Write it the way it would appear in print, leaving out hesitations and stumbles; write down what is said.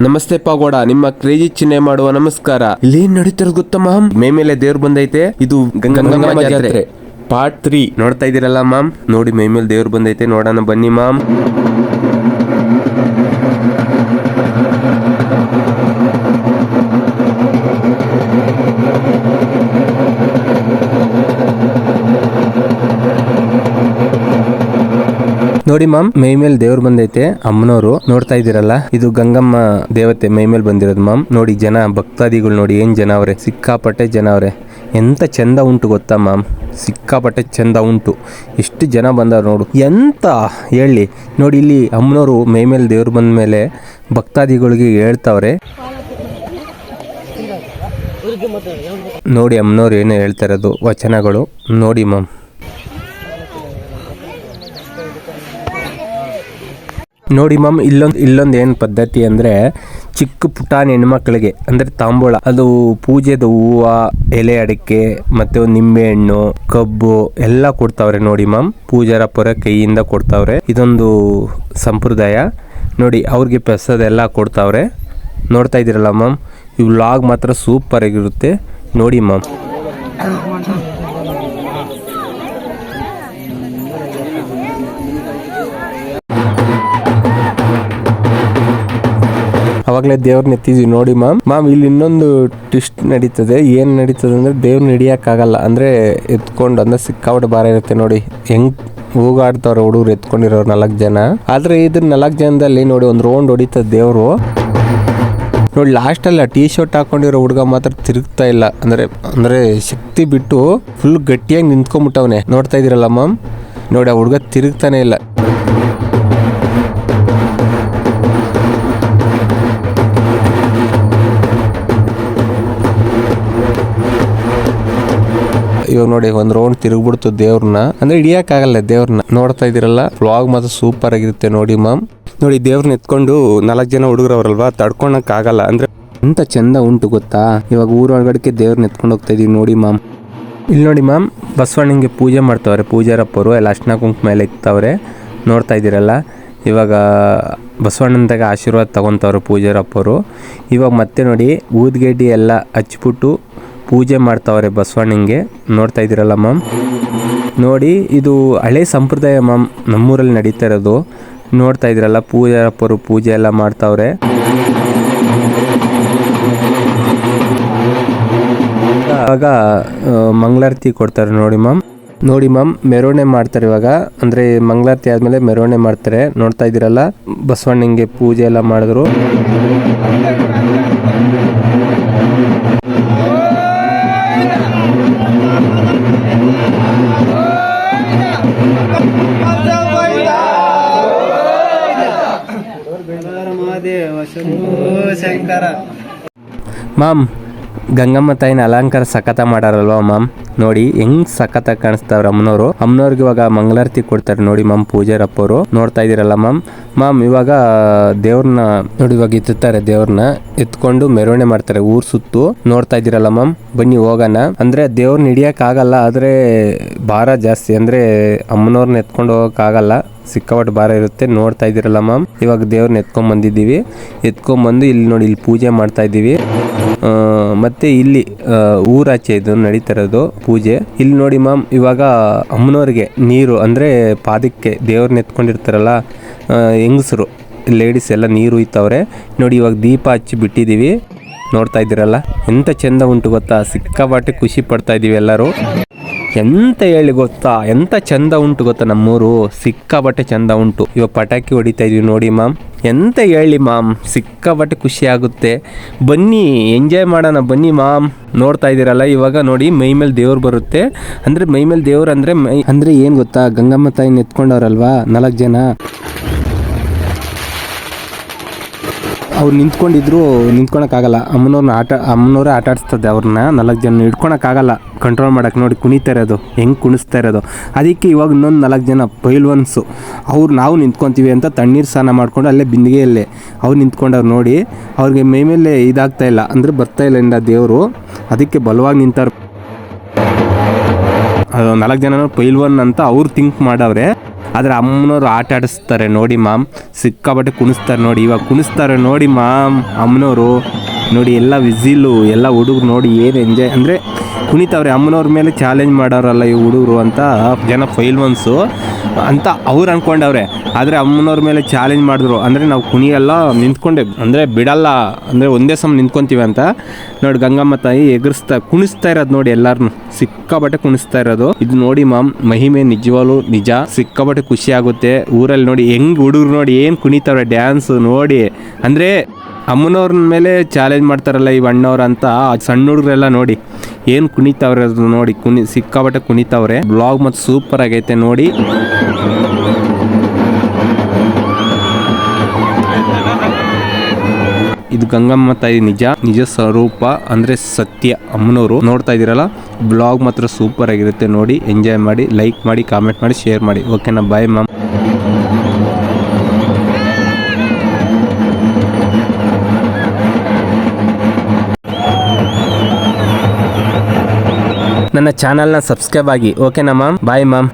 ನಮಸ್ತೆ ಪಾಗೋಡ, ನಿಮ್ಮ ಕ್ರೇಜಿ ಚಿಹ್ನೆ ಮಾಡುವ ನಮಸ್ಕಾರ. ಇಲ್ಲಿ ಏನ್ ನಡೀತಿರೋದು ಗೊತ್ತಾ ಮಾಮ್? ಮೇ ಮೇಲೆ ದೇವ್ರು ಬಂದೈತೆ. ಇದು ಗಂಗಮ್ಮ ಜಾತ್ರೆ ಪಾರ್ಟ್ 3 ನೋಡ್ತಾ ಇದೀರಲ್ಲ ಮಾಮ್. ನೋಡಿ ಮೈ ಮೇಲೆ ದೇವ್ರು ಬಂದೈತೆ, ನೋಡೋಣ ಬನ್ನಿ ಮಾಮ್. ನೋಡಿ ಮಾಮ್, ಮೈ ಮೇಲೆ ದೇವ್ರು ಬಂದೈತೆ. ಅಮ್ಮನವರು ನೋಡ್ತಾ ಇದೀರಲ್ಲ, ಇದು ಗಂಗಮ್ಮ ದೇವತೆ ಮೈ ಮೇಲೆ ಬಂದಿರೋದು ಮಾಮ್. ನೋಡಿ ಜನ ಭಕ್ತಾದಿಗಳು ನೋಡಿ ಏನ್ ಜನ ಅವ್ರೆ, ಸಿಕ್ಕಾಪಟ್ಟೆ ಜನ ಅವ್ರೆ. ಎಂತ ಚಂದ ಉಂಟು ಗೊತ್ತಾ ಮಾಮ್, ಸಿಕ್ಕಾಪಟ್ಟೆ ಚಂದ ಉಂಟು. ಎಷ್ಟು ಜನ ಬಂದವ್ರು ನೋಡು, ಎಂತ ಹೇಳಿ. ನೋಡಿ ಇಲ್ಲಿ ಅಮ್ಮನವರು ಮೈ ಮೇಲೆ ದೇವ್ರು ಬಂದ ಮೇಲೆ ಭಕ್ತಾದಿಗಳಿಗೆ ಹೇಳ್ತಾವ್ರೆ. ನೋಡಿ ಅಮ್ಮನವ್ರು ಏನು ಹೇಳ್ತಾ ಇರೋದು ವಚನಗಳು ನೋಡಿ ಮಾಮ್. ನೋಡಿ ಮಾಮ್, ಇಲ್ಲೊಂದು ಏನು ಪದ್ಧತಿ ಅಂದರೆ, ಚಿಕ್ಕ ಪುಟಾಣಿ ಹೆಣ್ಮಕ್ಳಿಗೆ ಅಂದರೆ ತಾಂಬೂಲ, ಅದು ಪೂಜೆದ ಹೂವು, ಎಲೆ ಅಡಿಕೆ ಮತ್ತು ಒಂದು ನಿಂಬೆಹಣ್ಣು, ಕಬ್ಬು ಎಲ್ಲ ಕೊಡ್ತಾವ್ರೆ. ನೋಡಿ ಮಾಮ್, ಪೂಜಾರ ಪೊರೆ ಕೈಯಿಂದ ಕೊಡ್ತಾವ್ರೆ. ಇದೊಂದು ಸಂಪ್ರದಾಯ ನೋಡಿ. ಅವ್ರಿಗೆ ಪ್ರಸಾದ ಎಲ್ಲ ಕೊಡ್ತಾವ್ರೆ. ನೋಡ್ತಾ ಇದ್ದೀರಲ್ಲ ಮಾಮ್, ಈ ವ್ಲಾಗ್ ಮಾತ್ರ ಸೂಪರ್ ಆಗಿರುತ್ತೆ ನೋಡಿ ಮಾಮ್. ಅವಾಗಲೇ ದೇವ್ರನ್ನ ಎತ್ತಿದ್ವಿ ನೋಡಿ ಮಾಮ್. ಇಲ್ಲಿ ಇನ್ನೊಂದು ಟ್ವಿಸ್ಟ್ ನಡೀತದೆ. ಏನು ನಡೀತದೆ ಅಂದರೆ, ದೇವ್ರನ್ನ ಹಿಡಿಯೋಕ್ಕಾಗಲ್ಲ ಅಂದರೆ ಎತ್ಕೊಂಡು, ಅಂದರೆ ಸಿಕ್ಕಾಪಟ್ಟೆ ಭಾರ ಇರುತ್ತೆ ನೋಡಿ. ಹೆಂಗ್ ಹೋಗಾಡ್ತಾವ್ರೆ ಹುಡುಗರು ಎತ್ಕೊಂಡಿರೋರು 4 ಜನ. ಆದರೆ ಇದ್ರ 4 ಜನದಲ್ಲಿ ನೋಡಿ ಒಂದು ರೌಂಡ್ ಹೊಡಿತದೆ ದೇವರು. ನೋಡಿ ಲಾಸ್ಟಲ್ಲ ಟೀ ಶರ್ಟ್ ಹಾಕೊಂಡಿರೋ ಹುಡುಗ ಮಾತ್ರ ತಿರುಗ್ತಾ ಇಲ್ಲ, ಅಂದರೆ ಶಕ್ತಿ ಬಿಟ್ಟು ಫುಲ್ ಗಟ್ಟಿಯಾಗಿ ನಿಂತ್ಕೊಂಡ್ಬಿಟ್ಟವನೆ. ನೋಡ್ತಾ ಇದೀರಲ್ಲ ಮಾಮ್, ನೋಡಿ ಆ ಹುಡುಗ ತಿರುಗ್ತಾನೆ ಇಲ್ಲ. ಇವಾಗ ನೋಡಿ ಒಂದು ರೌಂಡ್ ತಿರುಗ್ಬಿಡ್ತು ದೇವ್ರನ್ನ, ಅಂದ್ರೆ ಹಿಡಿಯಕ್ಕಾಗಲ್ಲ ದೇವ್ರನ್ನ. ನೋಡ್ತಾ ಇದೀರಲ್ಲ, ವ್ಲಾಗ್ ಮಾತ್ರ ಸೂಪರ್ ಆಗಿರುತ್ತೆ ನೋಡಿ ಮಾಮ್. ನೋಡಿ ದೇವ್ರನ್ನ ಎತ್ಕೊಂಡು 4 ಜನ ಹುಡುಗರವ್ರಲ್ವಾ, ತಡ್ಕೊಳಕ್ ಆಗಲ್ಲ, ಅಂದ್ರೆ ಎಂತ ಚಂದ ಉಂಟು ಗೊತ್ತಾ. ಇವಾಗ ಊರೊಳಗಡೆ ದೇವ್ರನ್ನ ಎತ್ಕೊಂಡು ಹೋಗ್ತಾ ಇದೀವಿ ನೋಡಿ ಮಾಮ್. ಇಲ್ಲಿ ನೋಡಿ ಮಾಮ್, ಬಸವಣ್ಣಂಗೆ ಪೂಜೆ ಮಾಡ್ತಾವ್ರೆ ಪೂಜಾರಪ್ಪರು, ಎಲ್ಲ ಅರ್ಶಿನ ಕುಂಕುಮ ಎಲ್ಲ ಇಕ್ತಾವ್ರೆ. ನೋಡ್ತಾ ಇದ್ದೀರಲ್ಲ, ಇವಾಗ ಬಸವಣ್ಣಂದಾಗ ಆಶೀರ್ವಾದ ತಗೊತಾವ್ರೆ ಪೂಜಾರಪ್ಪರು. ಇವಾಗ ಮತ್ತೆ ನೋಡಿ ಊದ್ಗೆಡ್ಡಿ ಎಲ್ಲ ಹಚ್ಬಿಟ್ಟು ಪೂಜೆ ಮಾಡ್ತಾವ್ರೆ ಬಸವಣ್ಣಂಗೆ. ನೋಡ್ತಾ ಇದ್ದೀರಲ್ಲ ಮಾಮ್. ನೋಡಿ ಇದು ಹಳೆ ಸಂಪ್ರದಾಯ ಮಾಮ್, ನಮ್ಮೂರಲ್ಲಿ ನಡೀತಾ ಇರೋದು. ನೋಡ್ತಾ ಇದ್ದೀರಲ್ಲ, ಪೂಜಾರಪ್ಪರು ಪೂಜೆ ಎಲ್ಲ ಮಾಡ್ತಾವ್ರೆ. ಇವಾಗ ಮಂಗಳಾರತಿ ಕೊಡ್ತಾರೆ ನೋಡಿ ಮಾಮ್. ನೋಡಿ ಮಾಮ್, ಮೆರವಣೆ ಮಾಡ್ತಾರೆ ಇವಾಗ, ಅಂದರೆ ಮಂಗಳಾರತಿ ಆದಮೇಲೆ ಮೆರವಣೆ ಮಾಡ್ತಾರೆ. ನೋಡ್ತಾ ಇದ್ದೀರಲ್ಲ, ಬಸವಣ್ಣಂಗೆ ಪೂಜೆ ಎಲ್ಲ ಮಾಡಿದ್ರು. ಮಾಮ್, ಗಂಗಮ್ಮ ತಾಯಿನ ಅಲಂಕಾರ ಸಖತ ಮಾಡಾರಲ್ವಾ ಮಾಮ್. ನೋಡಿ ಹೆಂಗ್ ಸಖತ ಕಾಣಿಸ್ತಾವ್ರ ಅಮ್ಮನವ್ರಿಗೆ ಇವಾಗ ಮಂಗಳಾರತಿ ಕೊಡ್ತಾರೆ ನೋಡಿ ಮಾಮ್ ಪೂಜಾರಪ್ಪರು. ನೋಡ್ತಾ ಇದೀರಲ್ಲ ಮಾಮ್. ಇವಾಗ ದೇವ್ರನ್ನ ನೋಡಿ ಇವಾಗ ಎತ್ತುತ್ತಾರೆ, ದೇವ್ರನ್ನ ಎತ್ಕೊಂಡು ಮೆರವಣೆ ಮಾಡ್ತಾರೆ ಊರ್ ಸುತ್ತು. ನೋಡ್ತಾ ಇದೀರಲ್ಲ ಮಾಮ್, ಬನ್ನಿ ಹೋಗೋಣ. ಅಂದ್ರೆ ದೇವ್ರನ್ನ ಹಿಡಿಯಕ್ ಆಗಲ್ಲ, ಆದ್ರೆ ಭಾರ ಜಾಸ್ತಿ, ಅಂದ್ರೆ ಅಮ್ಮನವ್ರನ್ನ ಎತ್ಕೊಂಡು ಹೋಗಕ್ ಆಗಲ್ಲ, ಸಿಕ್ಕಾಪಟ್ಟೆ ಭಾರ ಇರುತ್ತೆ. ನೋಡ್ತಾ ಇದ್ದೀರಲ್ಲ ಮಾಮ್, ಇವಾಗ ದೇವ್ರನ್ನ ಎತ್ಕೊಂಡ್ಬಂದಿದ್ದೀವಿ. ಎತ್ಕೊಂಡ್ಬಂದು ಇಲ್ಲಿ ನೋಡಿ, ಇಲ್ಲಿ ಪೂಜೆ ಮಾಡ್ತಾ ಇದ್ದೀವಿ. ಮತ್ತೆ ಇಲ್ಲಿ ಊರಾಚೆ ಇದು ನಡೀತಿರೋದು ಪೂಜೆ. ಇಲ್ಲಿ ನೋಡಿ ಮಾಮ್, ಇವಾಗ ಅಮ್ಮನವ್ರಿಗೆ ನೀರು, ಅಂದರೆ ಪಾದಕ್ಕೆ ದೇವ್ರನ್ನ ಎತ್ಕೊಂಡಿರ್ತಾರಲ್ಲ ಹೆಂಗಸರು, ಲೇಡೀಸ್ ಎಲ್ಲ ನೀರು ಇತ್ತವ್ರೆ ನೋಡಿ. ಇವಾಗ ದೀಪ ಹಚ್ಚಿ ಬಿಟ್ಟಿದ್ದೀವಿ. ನೋಡ್ತಾ ಇದ್ದೀರಲ್ಲ, ಎಂತ ಚಂದ ಉಂಟು ಗೊತ್ತಾ. ಸಿಕ್ಕಾಪಟ್ಟೆ ಖುಷಿ ಪಡ್ತಾ ಇದ್ದೀವಿ ಎಲ್ಲರೂ. ಎಂತ ಹೇಳಿ ಗೊತ್ತಾ, ಎಂತ ಚಂದ ಉಂಟು ಗೊತ್ತಾ ನಮ್ಮೂರು, ಸಿಕ್ಕಾಪಟ್ಟೆ ಚಂದ ಉಂಟು. ಇವಾಗ ಪಟಾಕಿ ಹೊಡಿತಾ ಇದೀವಿ ನೋಡಿ ಮಾಮ್. ಎಂತ ಹೇಳಿ ಮಾಮ್, ಸಿಕ್ಕಾಪಟ್ಟೆ ಖುಷಿ ಆಗುತ್ತೆ. ಬನ್ನಿ ಎಂಜಾಯ್ ಮಾಡೋಣ ಬನ್ನಿ ಮಾಮ್. ನೋಡ್ತಾ ಇದ್ದೀರಲ್ಲ, ಇವಾಗ ನೋಡಿ ಮೈ ಮೇಲೆ ದೇವ್ರು ಬರುತ್ತೆ. ಅಂದರೆ ಮೈ ಮೇಲೆ ದೇವ್ರು ಅಂದರೆ ಏನು ಗೊತ್ತಾ, ಗಂಗಮ್ಮ ತಾಯಿನ ಎತ್ಕೊಂಡವ್ರಲ್ವಾ 4 ಜನ, ಅವ್ರು ನಿಂತ್ಕೊಳಕ್ಕಾಗಲ್ಲ. ಅಮ್ಮನವ್ರೆ ಆಟ ಆಡಿಸ್ತದೆ ಅವ್ರನ್ನ. 4 ಜನ ಹಿಡ್ಕೊಳಕ್ಕಾಗಲ್ಲ, ಕಂಟ್ರೋಲ್ ಮಾಡಕ್ಕೆ. ನೋಡಿ ಕುಣಿತಾ ಇರೋದು, ಹೆಂಗೆ ಕುಣಿಸ್ತಾ ಇರೋದು. ಅದಕ್ಕೆ ಇವಾಗ ಇನ್ನೊಂದು 4 ಜನ ಪೈಲ್ವಾನ್ಸು, ನಾವು ನಿಂತ್ಕೊತೀವಿ ಅಂತ ತಣ್ಣೀರು ಸ್ನಾನ ಮಾಡ್ಕೊಂಡು ಅಲ್ಲೇ ಬಿಂದಿಗೆಯಲ್ಲೇ ಅವ್ರು ನಿಂತ್ಕೊಂಡವ್ರು ನೋಡಿ. ಅವ್ರಿಗೆ ಮೈ ಮೇಲೆ ಇದಾಗ್ತಾ ಇಲ್ಲ, ಅಂದರೆ ಬರ್ತಾ ಇಲ್ಲ ಇಂದ ದೇವರು, ಅದಕ್ಕೆ ಬಲವಾಗಿ ನಿಂತವ್ರು. 4 ಜನ ಪೈಲ್ವಾನ್ ಅಂತ ಅವ್ರು ಥಿಂಕ್ ಮಾಡವ್ರೆ. ಆದರೆ ಅಮ್ಮನವರು ಆಟ ಆಡಿಸ್ತಾರೆ ನೋಡಿ ಮಾಮ್, ಸಿಕ್ಕಾಬಟ್ಟೆ ಕುಣಿಸ್ತಾರೆ ನೋಡಿ. ಇವಾಗ ಕುಣಿಸ್ತಾರೆ ನೋಡಿ ಮಾಮ್ ಅಮ್ಮನವರು ನೋಡಿ. ಎಲ್ಲ ವಿಸಿಲು ಎಲ್ಲ ಹುಡುಗರು ನೋಡಿ ಏನು ಎಂಜಾಯ್ ಅಂದರೆ ಕುಣಿತವ್ರೆ. ಅಮ್ಮನವ್ರ ಮೇಲೆ ಚಾಲೆಂಜ್ ಮಾಡೋರಲ್ಲ ಈ ಹುಡುಗರು ಅಂತ ಜನ ಫೈಲ್ವನ್ಸು ಅಂತ ಅವ್ರು ಅಂದ್ಕೊಂಡವ್ರೆ. ಆದರೆ ಅಮ್ಮನವ್ರ ಮೇಲೆ ಚಾಲೆಂಜ್ ಮಾಡಿದ್ರು. ಅಂದರೆ ನಾವು ಕುಣಿಯೆಲ್ಲ ನಿಂತ್ಕೊಂಡೆ, ಅಂದರೆ ಬಿಡಲ್ಲ, ಅಂದರೆ ಒಂದೇ ಸಮ ನಿಂತ್ಕೊತೀವಿ ಅಂತ ನೋಡಿ. ಗಂಗಮ್ಮ ತಾಯಿ ಕುಣಿಸ್ತಾ ಇರೋದು ನೋಡಿ, ಎಲ್ಲರನ್ನು ಸಿಕ್ಕಾಬಟ್ಟೆ ಕುಣಿಸ್ತಾ ಇರೋದು. ಇದು ನೋಡಿ ಮಾಮ್ ಮಹಿಮೆ ನಿಜವಾಗ್ಲೂ ನಿಜ. ಸಿಕ್ಕಾಬಟ್ಟೆ ಖುಷಿ ಆಗುತ್ತೆ ಊರಲ್ಲಿ ನೋಡಿ. ಹೆಂಗೆ ಹುಡುಗರು ನೋಡಿ ಏನು ಕುಣಿತವ್ರೆ ಡ್ಯಾನ್ಸು ನೋಡಿ. ಅಂದರೆ ಅಮ್ಮನವ್ರ ಮೇಲೆ ಚಾಲೆಂಜ್ ಮಾಡ್ತಾರಲ್ಲ ಈ ಅಣ್ಣವ್ರು ಅಂತ, ಸಣ್ಣ ಹುಡುಗರೆಲ್ಲ ನೋಡಿ ಏನು ಕುಣಿತಾವ್ರೆ ಅದು ನೋಡಿ. ಸಿಕ್ಕಾಬಟ್ಟೆ ಕುಣಿತಾವ್ರೆ. ಬ್ಲಾಗ್ ಮತ್ತು ಸೂಪರ್ ಆಗೈತೆ ನೋಡಿ. ಇದು ಗಂಗಮ್ಮ ತಾಯಿ ನಿಜ ಸ್ವರೂಪ, ಅಂದರೆ ಸತ್ಯ ಅಮ್ಮನವರು. ನೋಡ್ತಾ ಇದ್ದೀರಲ್ಲ, ಬ್ಲಾಗ್ ಮಾತ್ರ ಸೂಪರ್ ಆಗಿರುತ್ತೆ ನೋಡಿ. ಎಂಜಾಯ್ ಮಾಡಿ, ಲೈಕ್ ಮಾಡಿ, ಕಾಮೆಂಟ್ ಮಾಡಿ, ಶೇರ್ ಮಾಡಿ. ಓಕೆನಾ? Bye ma'am. ನನ್ನ ಚಾನಲ್ನ ಸಬ್ಸ್ಕ್ರೈಬ್ ಆಗಿ. ಓಕೆನಾ ಮ್ಯಾಮ್? Bye ma'am.